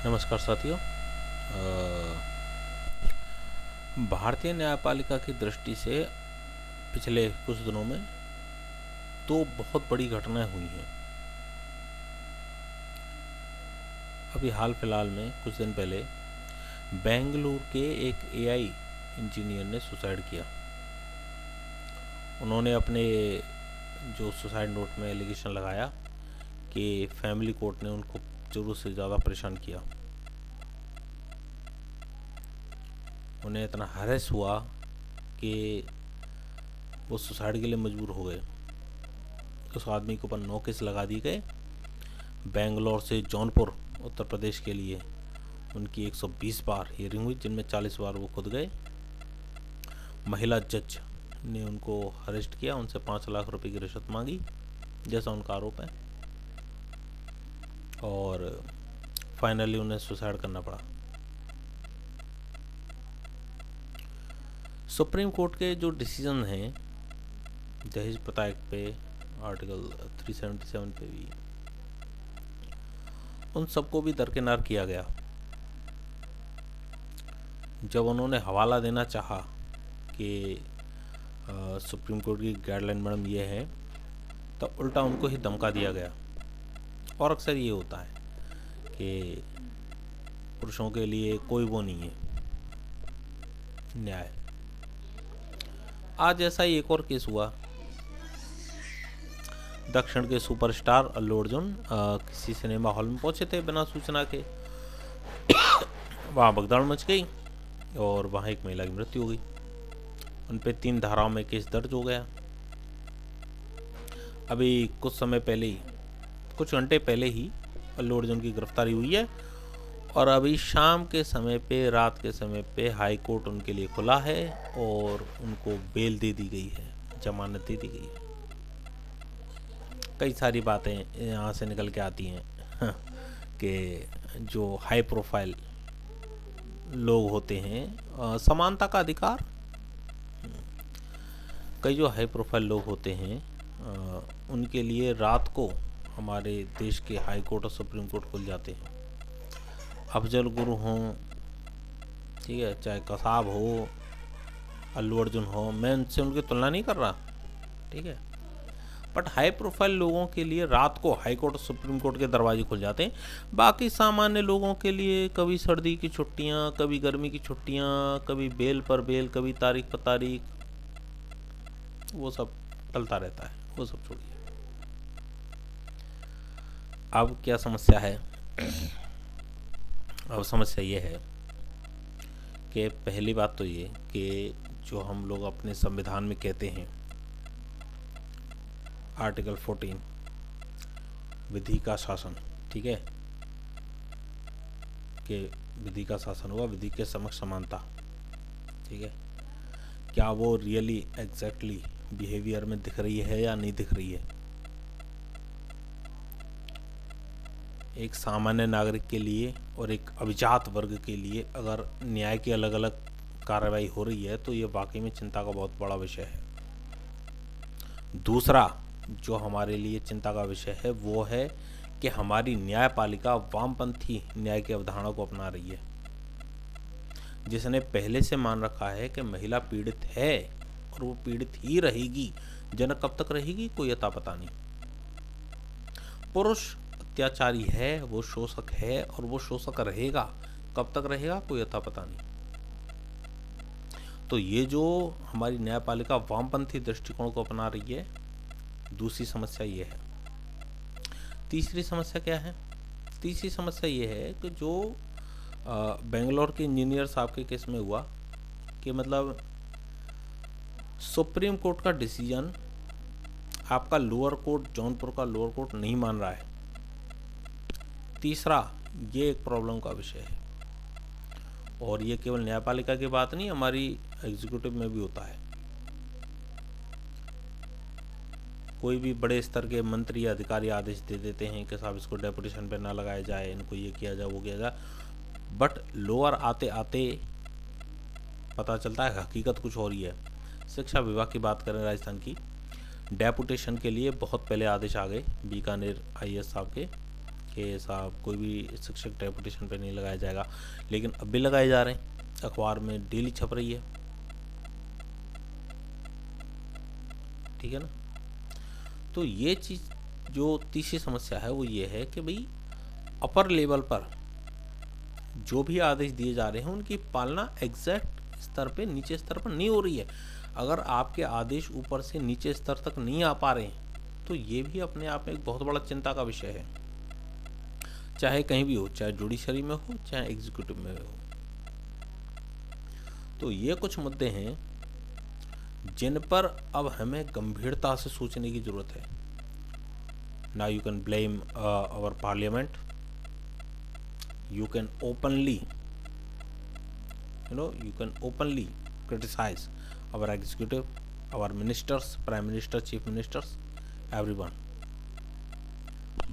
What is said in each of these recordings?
नमस्कार साथियों। भारतीय न्यायपालिका की दृष्टि से पिछले कुछ दिनों में दो बहुत बड़ी घटनाएं हुई हैं। अभी हाल फिलहाल में कुछ दिन पहले बेंगलुरु के एक एआई इंजीनियर ने सुसाइड किया। उन्होंने अपने जो सुसाइड नोट में एलिगेशन लगाया कि फैमिली कोर्ट ने उनको ज़रूरत से ज़्यादा परेशान किया। उन्हें इतना हरेस हुआ कि वो सुसाइड के लिए मजबूर हो गए। उस आदमी के ऊपर 9 केस लगा दिए गए। बेंगलोर से जौनपुर उत्तर प्रदेश के लिए उनकी 120 बार हियरिंग हुई, जिनमें 40 बार वो खुद गए। महिला जज ने उनको अरेस्ट किया, उनसे 5 लाख रुपए की रिश्वत मांगी जैसा उनका आरोप है, और फाइनली उन्हें सुसाइड करना पड़ा। सुप्रीम कोर्ट के जो डिसीजन हैं दहेज प्रथा एक्ट पे, आर्टिकल 377 पे भी, उन सबको भी दरकिनार किया गया। जब उन्होंने हवाला देना चाहा कि सुप्रीम कोर्ट की गाइडलाइन मैडम ये है, तो उल्टा उनको ही धमका दिया गया। और अक्सर ये होता है कि पुरुषों के लिए कोई वो नहीं है न्याय। आज ऐसा ही एक और केस हुआ। दक्षिण के सुपरस्टार अल्लू अर्जुन किसी सिनेमा हॉल में पहुंचे थे बिना सूचना के। वहाँ भगदड़ मच गई और वहाँ एक महिला की मृत्यु हो गई। उन पे 3 धाराओं में केस दर्ज हो गया। अभी कुछ समय पहले ही, कुछ घंटे पहले ही अल्लू अर्जुन की गिरफ्तारी हुई है, और अभी शाम के समय पे, रात के समय पे हाई कोर्ट उनके लिए खुला है और उनको बेल दे दी गई है, जमानत दे दी गई है। कई सारी बातें यहाँ से निकल के आती हैं कि जो हाई प्रोफाइल लोग होते हैं, समानता का अधिकार, कई जो हाई प्रोफाइल लोग होते हैं उनके लिए रात को हमारे देश के हाई कोर्ट और सुप्रीम कोर्ट खुल जाते हैं। अफजल गुरु हों, ठीक है, चाहे कसाब हो, अल्लू अर्जुन हो, मैं उनसे उनकी तुलना नहीं कर रहा, ठीक है, बट हाई प्रोफाइल लोगों के लिए रात को हाई कोर्ट और सुप्रीम कोर्ट के दरवाजे खुल जाते हैं। बाकी सामान्य लोगों के लिए कभी सर्दी की छुट्टियां, कभी गर्मी की छुट्टियां, कभी बेल पर बेल, कभी तारीख पर तारीख, वो सब चलता रहता है। वो सब छोड़िए। अब क्या समस्या है? अब समस्या ये है कि पहली बात तो ये कि जो हम लोग अपने संविधान में कहते हैं, आर्टिकल 14, विधि का शासन, ठीक है, कि विधि का शासन हुआ, विधि के समक्ष समानता, ठीक है, क्या वो रियली एग्जैक्टली बिहेवियर में दिख रही है या नहीं दिख रही है? एक सामान्य नागरिक के लिए और एक अभिजात वर्ग के लिए अगर न्याय की अलग अलग कार्रवाई हो रही है तो ये वाकई में चिंता का बहुत बड़ा विषय है। दूसरा जो हमारे लिए चिंता का विषय है वो है कि हमारी न्यायपालिका वामपंथी न्याय की अवधारणा को अपना रही है, जिसने पहले से मान रखा है कि महिला पीड़ित है और वो पीड़ित ही रहेगी। जनक कब तक रहेगी कोई अता पता नहीं। पुरुष अत्याचारी है, वो शोषक है और वो शोषक रहेगा, कब तक रहेगा कोई अता पता नहीं। तो ये जो हमारी न्यायपालिका वामपंथी दृष्टिकोण को अपना रही है, दूसरी समस्या ये है। तीसरी समस्या क्या है? तीसरी समस्या ये है कि जो बेंगलोर के इंजीनियर साहब के केस में हुआ कि मतलब सुप्रीम कोर्ट का डिसीजन आपका लोअर कोर्ट, जौनपुर का लोअर कोर्ट नहीं मान रहा है। तीसरा, ये एक प्रॉब्लम का विषय है, और ये केवल न्यायपालिका की बात नहीं, हमारी एग्जीक्यूटिव में भी होता है। कोई भी बड़े स्तर के मंत्री या अधिकारी आदेश दे देते हैं कि साहब इसको डेपुटेशन पे ना लगाया जाए, इनको ये किया जाए, वो किया जाए, बट लोअर आते आते पता चलता है हकीकत कुछ और ही है। शिक्षा विभाग की बात करें राजस्थान की, डेपुटेशन के लिए बहुत पहले आदेश आ गए बीकानेर आईएएस साहब के कि साहब कोई भी शिक्षक डेपुटेशन पे नहीं लगाया जाएगा, लेकिन अब भी लगाए जा रहे हैं, अखबार में डेली छप रही है, ठीक है ना। तो ये चीज़ जो तीसरी समस्या है वो ये है कि भाई अपर लेवल पर जो भी आदेश दिए जा रहे हैं उनकी पालना एग्जैक्ट स्तर पे, नीचे स्तर पर नहीं हो रही है। अगर आपके आदेश ऊपर से नीचे स्तर तक नहीं आ पा रहे हैं तो ये भी अपने आप में एक बहुत बड़ा चिंता का विषय है, चाहे कहीं भी हो, चाहे जुडिशरी में हो चाहे एग्जीक्यूटिव में हो। तो ये कुछ मुद्दे हैं जिन पर अब हमें गंभीरता से सोचने की जरूरत है। Now you can blame our parliament, you can openly criticize our executive, our ministers, prime minister, chief ministers, everyone,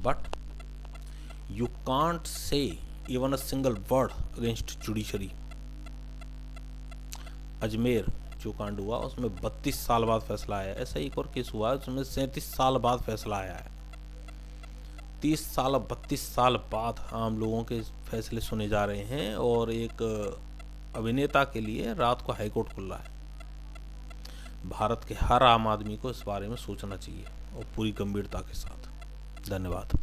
but you can't say even a single word against judiciary. Ajmer जो कांड हुआ उसमें 32 साल बाद फैसला आया, ऐसा एक और केस हुआ उसमें 37 साल बाद फैसला आया है। 30 साल 32 साल बाद आम लोगों के फैसले सुने जा रहे हैं और एक अभिनेता के लिए रात को हाईकोर्ट खुल रहा है। भारत के हर आम आदमी को इस बारे में सोचना चाहिए और पूरी गंभीरता के साथ। धन्यवाद।